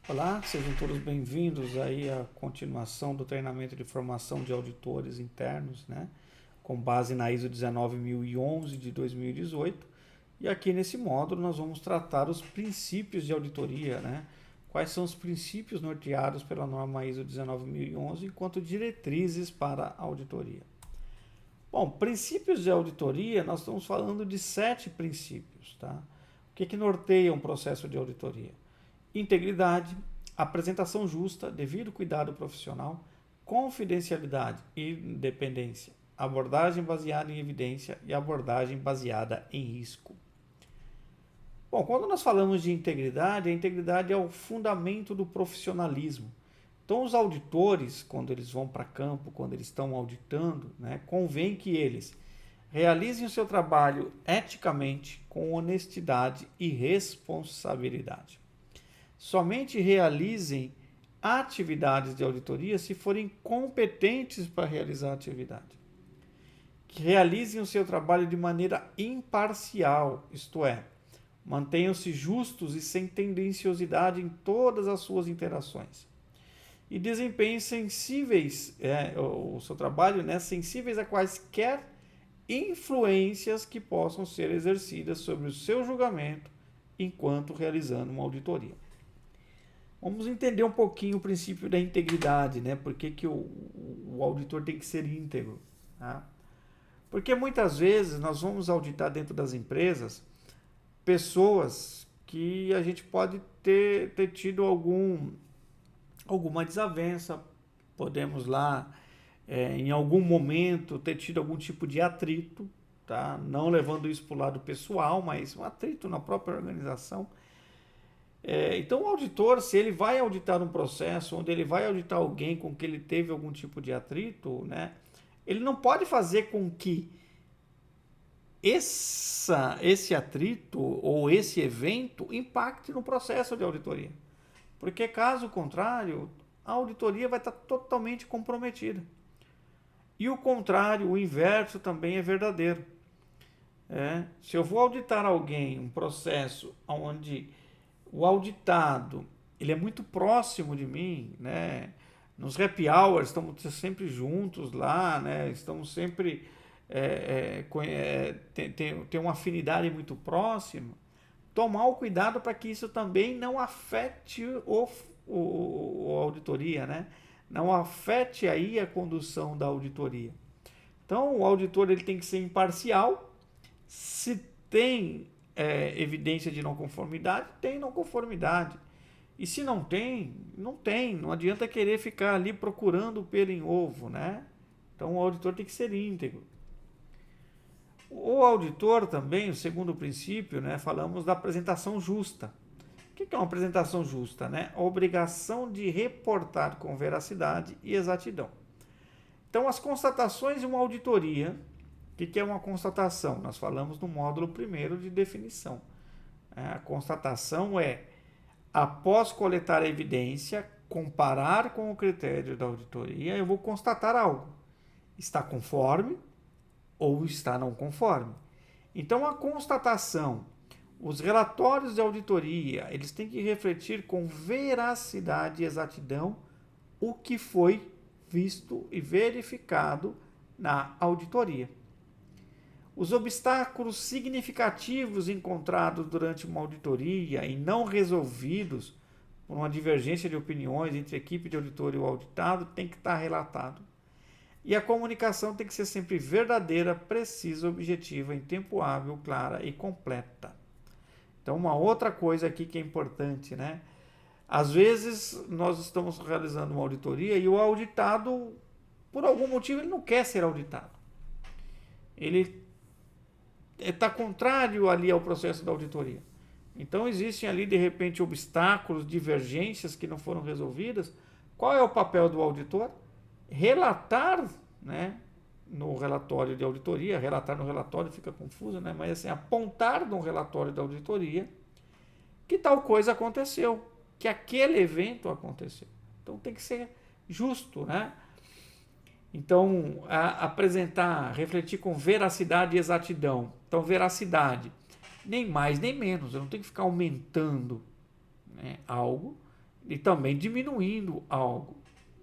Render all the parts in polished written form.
Olá, sejam todos bem-vindos aí à continuação do treinamento de formação de auditores internos, né? Com base na ISO 19011 de 2018. E aqui nesse módulo nós vamos tratar os princípios de auditoria, né? Quais são os princípios norteados pela norma ISO 19011 enquanto diretrizes para a auditoria. Bom, princípios de auditoria, nós estamos falando de 7 princípios, tá? O que norteia um processo de auditoria? Integridade, apresentação justa, devido cuidado profissional, confidencialidade e independência, abordagem baseada em evidência e abordagem baseada em risco. Bom, quando nós falamos de integridade, a integridade é o fundamento do profissionalismo. Então, os auditores, quando eles vão para campo, quando eles estão auditando, né, convém que eles realizem o seu trabalho eticamente, com honestidade e responsabilidade. Somente realizem atividades de auditoria se forem competentes para realizar a atividade. Que realizem o seu trabalho de maneira imparcial, isto é, mantenham-se justos e sem tendenciosidade em todas as suas interações. E desempenhem sensíveis, o seu trabalho, né, sensíveis a quaisquer influências que possam ser exercidas sobre o seu julgamento enquanto realizando uma auditoria. Vamos entender um pouquinho o princípio da integridade, né? Por que o auditor tem que ser íntegro? Tá? Porque muitas vezes nós vamos auditar dentro das empresas pessoas que a gente pode ter tido alguma desavença, podemos lá em algum momento ter tido algum tipo de atrito, tá? Não levando isso para o lado pessoal, mas um atrito na própria organização. Então, o auditor, se ele vai auditar um processo, onde ele vai auditar alguém com que ele teve algum tipo de atrito, né, ele não pode fazer com que esse atrito ou esse evento impacte no processo de auditoria. Porque, caso contrário, a auditoria vai estar totalmente comprometida. E o contrário, o inverso também é verdadeiro. Se eu vou auditar alguém, um processo onde o auditado ele é muito próximo de mim, né? Nos happy hours estamos sempre juntos lá, né? Estamos sempre tem uma afinidade muito próxima. Tomar o cuidado para que isso também não afete o auditoria, né? Não afete aí a condução da auditoria. Então, o auditor ele tem que ser imparcial. Se tem evidência de não conformidade, tem não conformidade. E se não tem, não tem. Não adianta querer ficar ali procurando o pelo em ovo, né? Então o auditor tem que ser íntegro. O auditor também, o segundo princípio, né, falamos da apresentação justa. O que é uma apresentação justa? Né? A obrigação de reportar com veracidade e exatidão. Então, as constatações de uma auditoria. O que é uma constatação? Nós falamos no módulo primeiro de definição. A constatação é, após coletar a evidência, comparar com o critério da auditoria, eu vou constatar algo. Está conforme ou está não conforme. Então, a constatação, os relatórios de auditoria, eles têm que refletir com veracidade e exatidão o que foi visto e verificado na auditoria. Os obstáculos significativos encontrados durante uma auditoria e não resolvidos por uma divergência de opiniões entre a equipe de auditor e o auditado tem que estar relatado. E a comunicação tem que ser sempre verdadeira, precisa, objetiva, em tempo hábil, clara e completa. Então, uma outra coisa aqui que é importante, né? Às vezes, nós estamos realizando uma auditoria e o auditado, por algum motivo, ele não quer ser auditado. Ele está contrário ali ao processo da auditoria. Então, existem ali, de repente, obstáculos, divergências que não foram resolvidas. Qual é o papel do auditor? Relatar, né, no relatório de auditoria, relatar no relatório fica confuso, né, mas assim, apontar no relatório da auditoria que tal coisa aconteceu, que aquele evento aconteceu. Então, tem que ser justo, né? Então, apresentar, refletir com veracidade e exatidão. Então, veracidade, nem mais nem menos. Eu não tenho que ficar aumentando, né, algo e também diminuindo algo,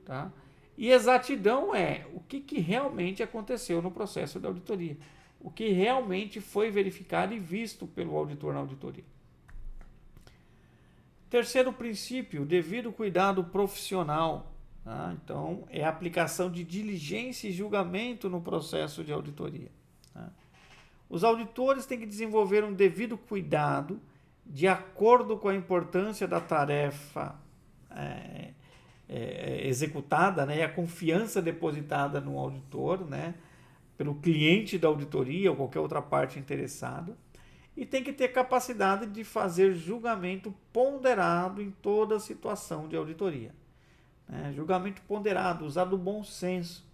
tá? E exatidão é o que realmente aconteceu no processo da auditoria, o que realmente foi verificado e visto pelo auditor na auditoria. Terceiro princípio, devido cuidado profissional. Tá? Então, é a aplicação de diligência e julgamento no processo de auditoria. Tá? Os auditores têm que desenvolver um devido cuidado de acordo com a importância da tarefa executada, né, e a confiança depositada no auditor, né, pelo cliente da auditoria ou qualquer outra parte interessada, e tem que ter capacidade de fazer julgamento ponderado em toda situação de auditoria. Né? Julgamento ponderado, usado o bom senso.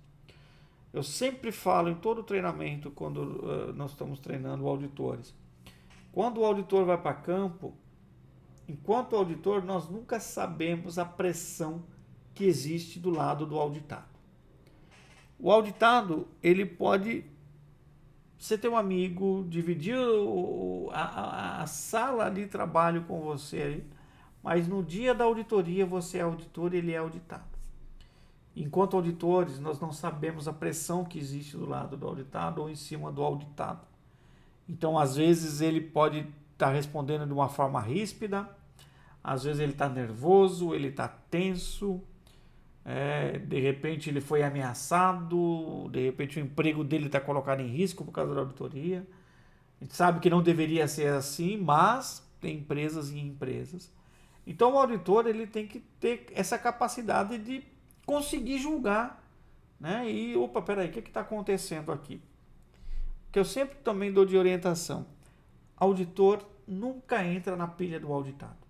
Eu sempre falo em todo treinamento, quando nós estamos treinando auditores, quando o auditor vai para campo, enquanto auditor, nós nunca sabemos a pressão que existe do lado do auditado. O auditado, ele pode, você ter um amigo, dividir a sala de trabalho com você aí, mas no dia da auditoria você é auditor e ele é auditado. Enquanto auditores, nós não sabemos a pressão que existe do lado do auditado ou em cima do auditado. Então, às vezes, ele pode estar respondendo de uma forma ríspida, às vezes ele está nervoso, ele está tenso, de repente ele foi ameaçado, de repente o emprego dele está colocado em risco por causa da auditoria. A gente sabe que não deveria ser assim, mas tem empresas e empresas. Então o auditor ele tem que ter essa capacidade de conseguir julgar, né? E, opa, peraí, o que está acontecendo aqui? Que eu sempre também dou de orientação. Auditor nunca entra na pilha do auditado.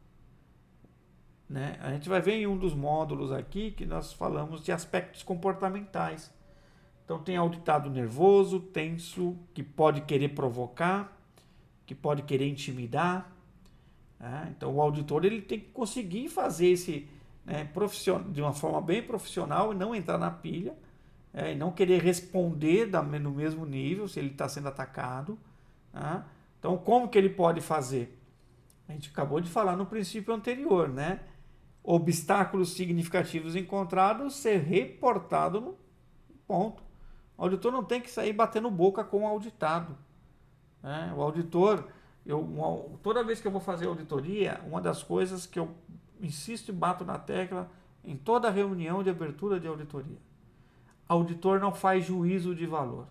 Né? A gente vai ver em um dos módulos aqui que nós falamos de aspectos comportamentais. Então tem auditado nervoso, tenso, que pode querer provocar, que pode querer intimidar. Né? Então o auditor ele tem que conseguir fazer esse, né, de uma forma bem profissional e não entrar na pilha, e não querer responder no mesmo nível se ele está sendo atacado. Né? Então como que ele pode fazer? A gente acabou de falar no princípio anterior, né? Obstáculos significativos encontrados, ser reportado no ponto. O auditor não tem que sair batendo boca com o auditado. Né? O auditor, toda vez que eu vou fazer auditoria, uma das coisas que eu insisto e bato na tecla em toda reunião de abertura de auditoria: auditor não faz juízo de valor.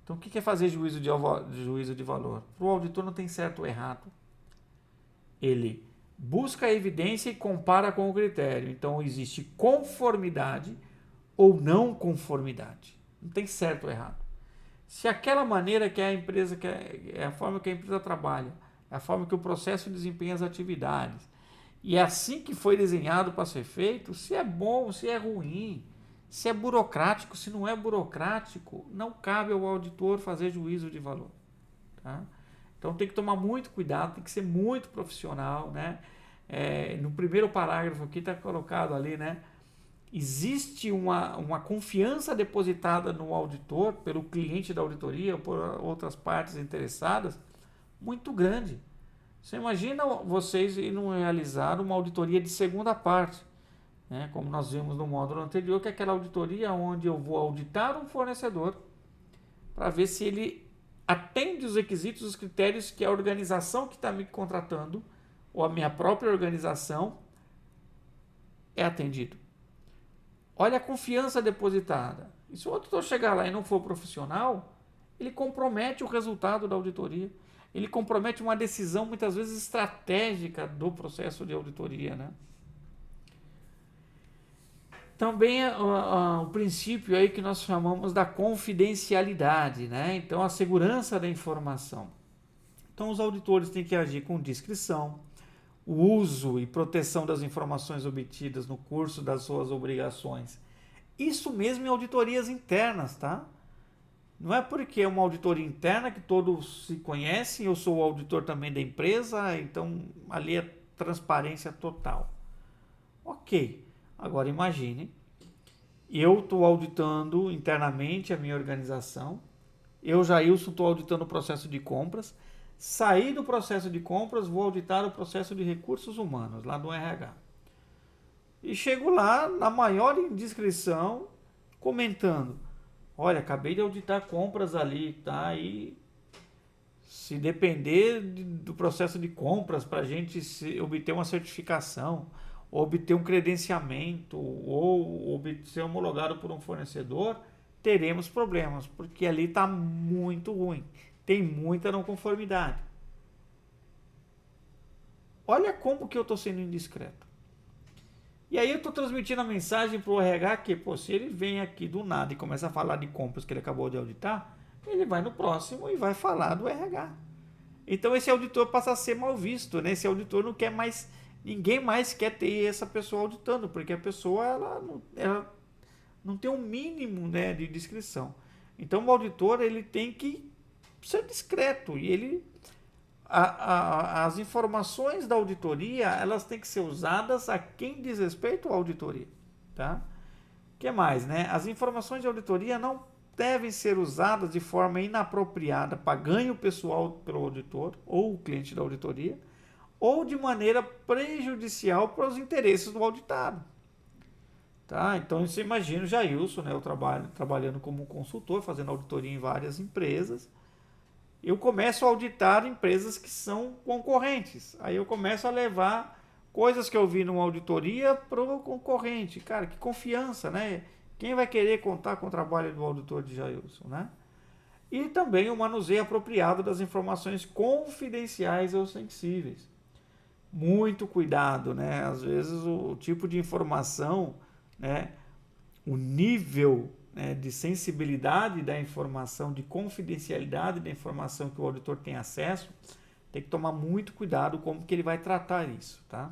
Então, o que é fazer juízo de valor? Para o auditor não tem certo ou errado. Ele busca a evidência e compara com o critério. Então, existe conformidade ou não conformidade. Não tem certo ou errado. Se aquela maneira que a empresa, é a forma que a empresa trabalha, é a forma que o processo desempenha as atividades, e é assim que foi desenhado para ser feito, se é bom, se é ruim, se é burocrático, se não é burocrático, não cabe ao auditor fazer juízo de valor. Tá? Então tem que tomar muito cuidado, tem que ser muito profissional, né? No primeiro parágrafo aqui está colocado ali, né? Existe uma confiança depositada no auditor, pelo cliente da auditoria ou por outras partes interessadas, muito grande. Você imagina vocês irem realizar uma auditoria de segunda parte, né? Como nós vimos no módulo anterior, que é aquela auditoria onde eu vou auditar um fornecedor para ver se ele atende os requisitos, os critérios que a organização que está me contratando, ou a minha própria organização, é atendido. Olha a confiança depositada. E se o auditor chegar lá e não for profissional, ele compromete o resultado da auditoria. Ele compromete uma decisão, muitas vezes, estratégica do processo de auditoria, né? Também o princípio aí que nós chamamos da confidencialidade, né? Então, a segurança da informação. Então, os auditores têm que agir com discrição, o uso e proteção das informações obtidas no curso das suas obrigações. Isso mesmo em auditorias internas, tá? Não é porque é uma auditoria interna que todos se conhecem, eu sou o auditor também da empresa, então ali é transparência total. Ok. Agora imagine, eu estou auditando internamente a minha organização, eu, Jailson, estou auditando o processo de compras, saí do processo de compras, vou auditar o processo de recursos humanos, lá do RH. e chego lá na maior indiscrição, comentando: olha, acabei de auditar compras ali, tá? E se depender do processo de compras para a gente obter uma certificação, ou obter um credenciamento, ou ser homologado por um fornecedor, teremos problemas, porque ali está muito ruim, tem muita não conformidade. Olha como que eu estou sendo indiscreto. E aí eu estou transmitindo a mensagem para o RH que, pô, se ele vem aqui do nada e começa a falar de compras que ele acabou de auditar, ele vai no próximo e vai falar do RH. Então esse auditor passa a ser mal visto, né? Esse auditor não quer mais, ninguém mais quer ter essa pessoa auditando, porque a pessoa ela não tem um mínimo, né, de discrição. Então o auditor ele tem que ser discreto e ele as informações da auditoria elas têm que ser usadas a quem diz respeito à auditoria, tá? Que mais, né? As informações de auditoria não devem ser usadas de forma inapropriada para ganho pessoal pelo auditor ou o cliente da auditoria, ou de maneira prejudicial para os interesses do auditado. Tá? Então você imagina o Jailson, né? Eu trabalhando como consultor, fazendo auditoria em várias empresas. Eu começo a auditar empresas que são concorrentes. Aí eu começo a levar coisas que eu vi numa auditoria para o concorrente. Cara, que confiança, né? Quem vai querer contar com o trabalho do auditor de Jailson, né? E também o manuseio apropriado das informações confidenciais ou sensíveis. Muito cuidado, né? Às vezes o tipo de informação, né? O nível, né, de sensibilidade da informação, de confidencialidade da informação que o auditor tem acesso, tem que tomar muito cuidado como que ele vai tratar isso, tá?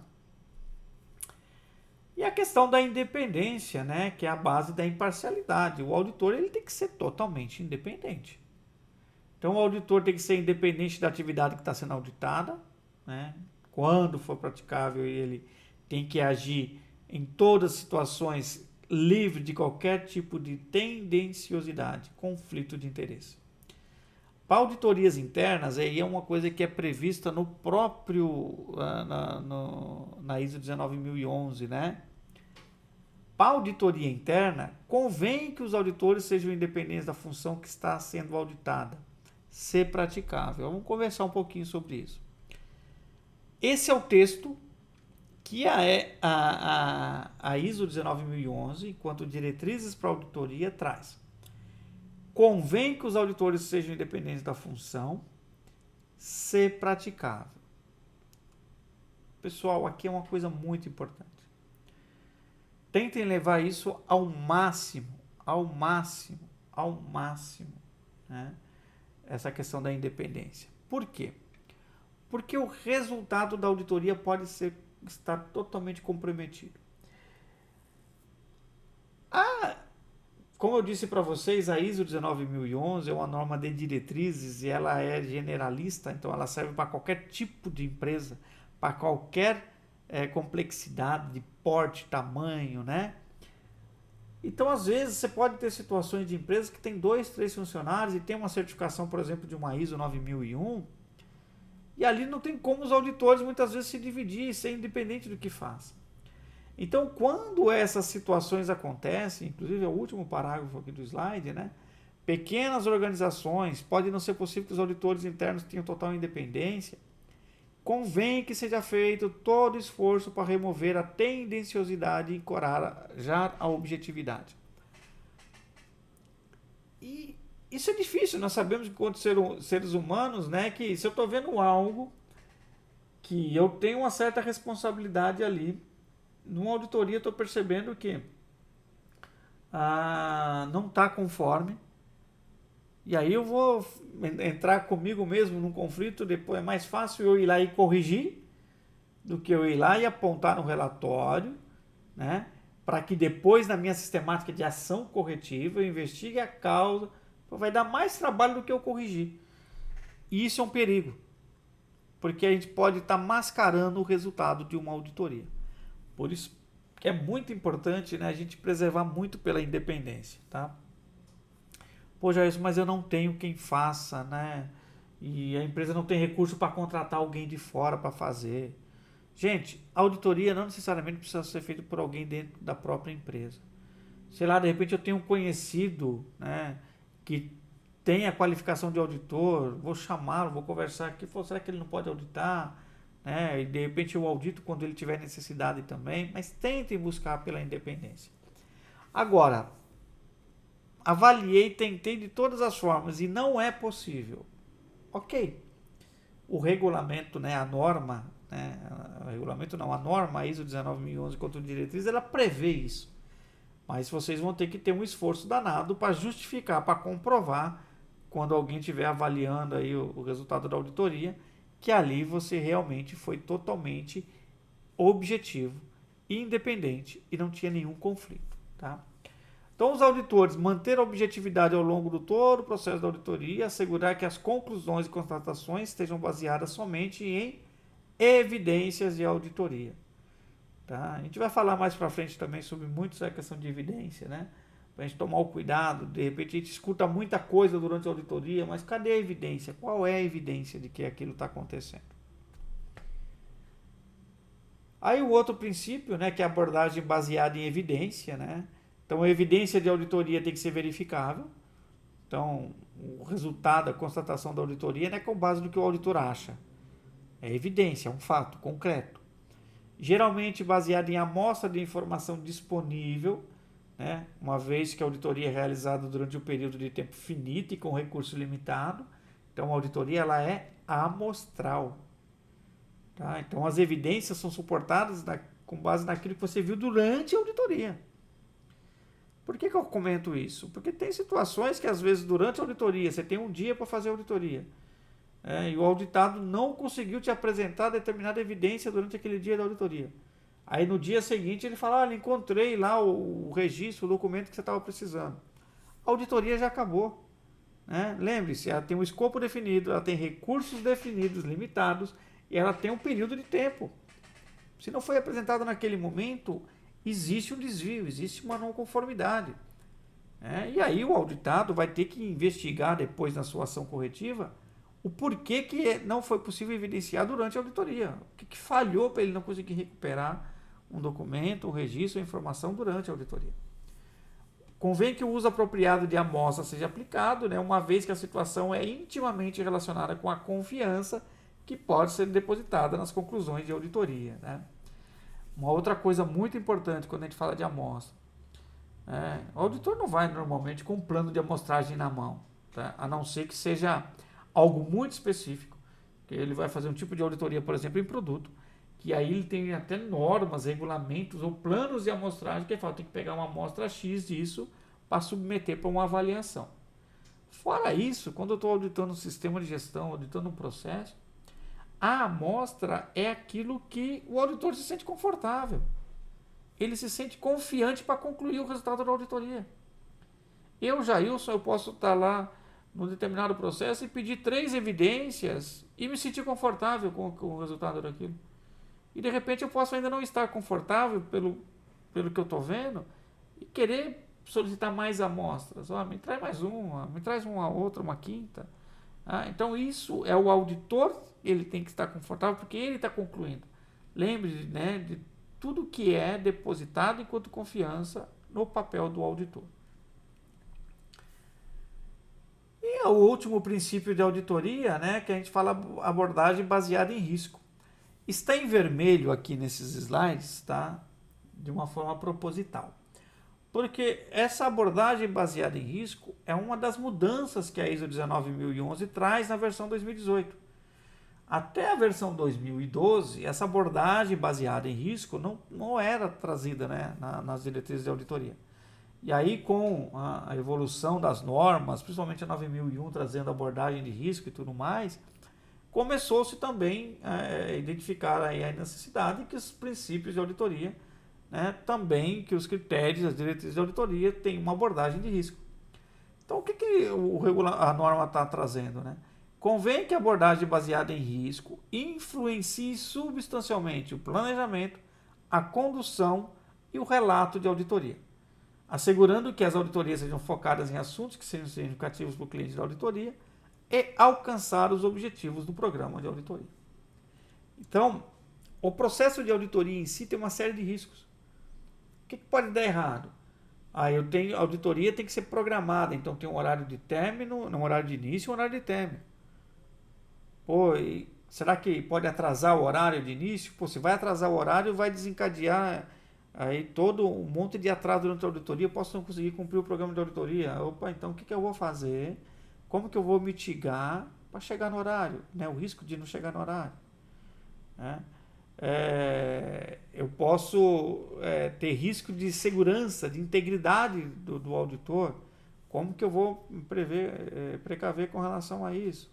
E a questão da independência, né, que é a base da imparcialidade. O auditor ele tem que ser totalmente independente. Então o auditor tem que ser independente da atividade que está sendo auditada, né? Quando for praticável, ele tem que agir em todas as situações livre de qualquer tipo de tendenciosidade, conflito de interesse. Para auditorias internas, aí é uma coisa que é prevista no próprio na ISO 19011, né? Para auditoria interna, convém que os auditores sejam independentes da função que está sendo auditada, ser praticável. Vamos conversar um pouquinho sobre isso. Esse é o texto que a ISO 19011, enquanto diretrizes para auditoria, traz. Convém que os auditores sejam independentes da função, ser praticável. Pessoal, aqui é uma coisa muito importante. Tentem levar isso ao máximo, né? Essa questão da independência. Por quê? Porque o resultado da auditoria pode estar totalmente comprometido. Como eu disse para vocês, a ISO 19011 é uma norma de diretrizes e ela é generalista, então ela serve para qualquer tipo de empresa, para qualquer complexidade de porte, tamanho, né? Então, às vezes, você pode ter situações de empresas que tem 2, 3 funcionários e tem uma certificação, por exemplo, de uma ISO 9001, e ali não tem como os auditores muitas vezes se dividir e ser independente do que faz. Então, quando essas situações acontecem, inclusive é o último parágrafo aqui do slide, né? Pequenas organizações, pode não ser possível que os auditores internos tenham total independência, convém que seja feito todo esforço para remover a tendenciosidade e encorajar a objetividade. E isso é difícil, nós sabemos que quanto seres humanos, né, que se eu estou vendo algo que eu tenho uma certa responsabilidade ali, numa auditoria estou percebendo que não está conforme, e aí eu vou entrar comigo mesmo num conflito, depois é mais fácil eu ir lá e corrigir do que eu ir lá e apontar no relatório, né? Para que depois na minha sistemática de ação corretiva eu investigue a causa, vai dar mais trabalho do que eu corrigir. E isso é um perigo, porque a gente pode estar mascarando o resultado de uma auditoria. Por isso que é muito importante, né, a gente preservar muito pela independência, tá? Pô, Jair, mas eu não tenho quem faça, né? E a empresa não tem recurso para contratar alguém de fora para fazer. Gente, auditoria não necessariamente precisa ser feita por alguém dentro da própria empresa. Sei lá, de repente eu tenho um conhecido, né, que tem a qualificação de auditor, vou chamá-lo, vou conversar aqui, será que ele não pode auditar? Né? E de repente eu audito quando ele tiver necessidade também, mas tentem buscar pela independência. Agora, avaliei, tentei de todas as formas e não é possível. Ok, o regulamento, né, a norma, né, o regulamento não, a norma ISO 19011 contra diretriz, ela prevê isso. Mas vocês vão ter que ter um esforço danado para justificar, para comprovar, quando alguém estiver avaliando aí o resultado da auditoria, que ali você realmente foi totalmente objetivo, independente e não tinha nenhum conflito. Tá? Então, os auditores manter a objetividade ao longo do todo o processo da auditoria, assegurar que as conclusões e constatações estejam baseadas somente em evidências de auditoria. Tá? A gente vai falar mais para frente também sobre muito essa questão de evidência, né? Para a gente tomar o cuidado, de repente a gente escuta muita coisa durante a auditoria, mas cadê a evidência? Qual é a evidência de que aquilo está acontecendo? Aí o outro princípio, né, que é a abordagem baseada em evidência, né? Então a evidência de auditoria tem que ser verificável. Então o resultado, a constatação da auditoria não é com base no que o auditor acha. É evidência, é um fato concreto. Geralmente baseado em amostra de informação disponível, né? Uma vez que a auditoria é realizada durante um período de tempo finito e com recurso limitado. Então a auditoria ela é amostral. Tá? Então as evidências são suportadas com base naquilo que você viu durante a auditoria. Por que eu comento isso? Porque tem situações que às vezes durante a auditoria, você tem um dia para fazer a auditoria, e o auditado não conseguiu te apresentar determinada evidência durante aquele dia da auditoria. Aí no dia seguinte ele fala, olha, encontrei lá o registro, o documento que você estava precisando. A auditoria já acabou. Né? Lembre-se, ela tem um escopo definido, ela tem recursos definidos, limitados, e ela tem um período de tempo. Se não foi apresentado naquele momento, existe um desvio, existe uma não conformidade. E aí o auditado vai ter que investigar depois na sua ação corretiva o porquê que não foi possível evidenciar durante a auditoria. O que falhou para ele não conseguir recuperar um documento, um registro, a informação durante a auditoria. Convém que o uso apropriado de amostra seja aplicado, né, uma vez que a situação é intimamente relacionada com a confiança que pode ser depositada nas conclusões de auditoria. Né? Uma outra coisa muito importante quando a gente fala de amostra, o auditor não vai normalmente com um plano de amostragem na mão, tá? A não ser que seja algo muito específico, que ele vai fazer um tipo de auditoria, por exemplo, em produto, que aí ele tem até normas, regulamentos ou planos de amostragem que ele fala, tem que pegar uma amostra X disso para submeter para uma avaliação. Fora isso, quando eu estou auditando um sistema de gestão, auditando um processo, a amostra é aquilo que o auditor se sente confortável. Ele se sente confiante para concluir o resultado da auditoria. Eu, Jailson, eu posso estar lá num determinado processo e pedir 3 evidências e me sentir confortável com o resultado daquilo. E de repente eu posso ainda não estar confortável pelo que eu estou vendo e querer solicitar mais amostras. Me traz mais uma, me traz uma outra, uma quinta. Então isso é o auditor, ele tem que estar confortável porque ele está concluindo. Lembre-se, né, de tudo que é depositado enquanto confiança no papel do auditor. E o último princípio de auditoria, né, que a gente fala abordagem baseada em risco. Está em vermelho aqui nesses slides, tá? De uma forma proposital. Porque essa abordagem baseada em risco é uma das mudanças que a ISO 19011 traz na versão 2018. Até a versão 2012, essa abordagem baseada em risco não era trazida, né, nas diretrizes de auditoria. E aí, com a evolução das normas, principalmente a 9001 trazendo abordagem de risco e tudo mais, começou-se também a identificar aí a necessidade que os princípios de auditoria, né, também que os critérios, as diretrizes de auditoria têm uma abordagem de risco. Então, o que a norma está trazendo? Né? Convém que a abordagem baseada em risco influencie substancialmente o planejamento, a condução e o relato de auditoria, assegurando que as auditorias sejam focadas em assuntos que sejam significativos para o cliente da auditoria e alcançar os objetivos do programa de auditoria. Então, O processo de auditoria em si tem uma série de riscos. O que pode dar errado? A auditoria tem que ser programada, então tem um horário de término, um horário de início e um horário de término. Pô, será que pode atrasar o horário de início? Pô, se vai atrasar o horário, vai desencadear aí todo um monte de atraso durante a auditoria, eu posso não conseguir cumprir o programa de auditoria. Opa, então o que eu vou fazer? Como que eu vou mitigar para chegar no horário? Né? O risco de não chegar no horário. Né? Eu posso ter risco de segurança, de integridade do auditor. Como que eu vou precaver com relação a isso?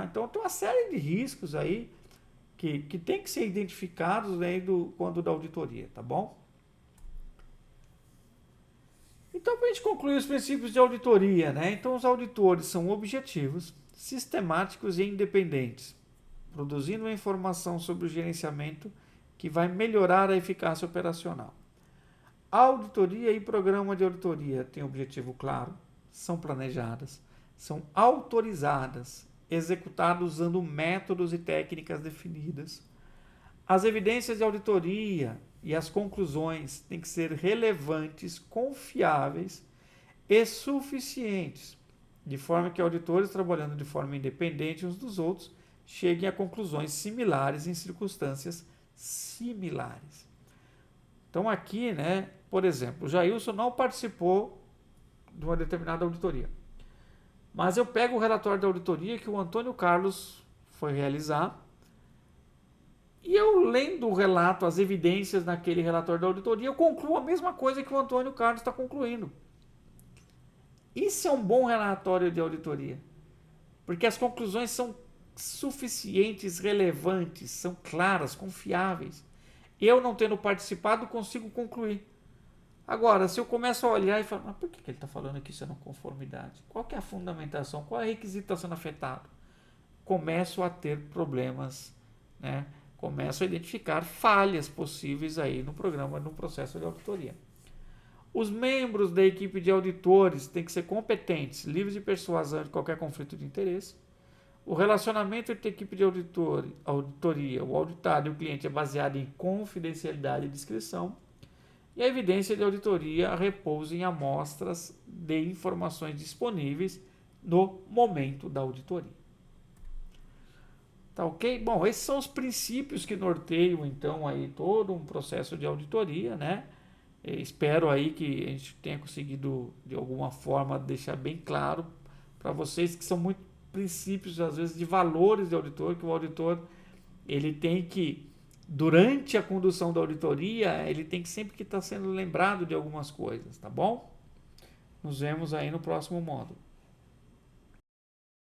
Então tem uma série de riscos aí que tem que ser identificados quando da auditoria, tá bom? Então, para a gente concluir os princípios de auditoria, né? Então, os auditores são objetivos, sistemáticos e independentes, produzindo uma informação sobre o gerenciamento que vai melhorar a eficácia operacional. A auditoria e programa de auditoria têm objetivo claro, são planejadas, são autorizadas, executadas usando métodos e técnicas definidas. As evidências de auditoria e as conclusões têm que ser relevantes, confiáveis e suficientes, de forma que auditores trabalhando de forma independente uns dos outros cheguem a conclusões similares em circunstâncias similares. Então aqui, né, por exemplo, o Jailson não participou de uma determinada auditoria, mas eu pego o relatório da auditoria que o Antônio Carlos foi realizar e eu lendo o relato, as evidências naquele relatório da auditoria, eu concluo a mesma coisa que o Antônio Carlos está concluindo. Isso é um bom relatório de auditoria, porque as conclusões são suficientes, relevantes, são claras, confiáveis. Eu, não tendo participado, consigo concluir. Agora, se eu começo a olhar e falar, mas por que ele está falando que isso é não conformidade? Qual que é a fundamentação? Qual é a requisito que está sendo afetado? Começo a ter problemas, né? Começo a identificar falhas possíveis aí no programa, no processo de auditoria. Os membros da equipe de auditores têm que ser competentes, livres de persuasão de qualquer conflito de interesse. O relacionamento entre a equipe de auditoria, o auditado e o cliente é baseado em confidencialidade e discrição. E a evidência de auditoria repousa em amostras de informações disponíveis no momento da auditoria. Tá ok? Bom, esses são os princípios que norteiam, então, aí todo um processo de auditoria, né? Espero aí que a gente tenha conseguido, de alguma forma, deixar bem claro para vocês que são muitos princípios, às vezes, de valores de auditor, que o auditor, ele tem que, durante a condução da auditoria, ele tem que sempre que estar sendo lembrado de algumas coisas, tá bom? Nos vemos aí no próximo módulo.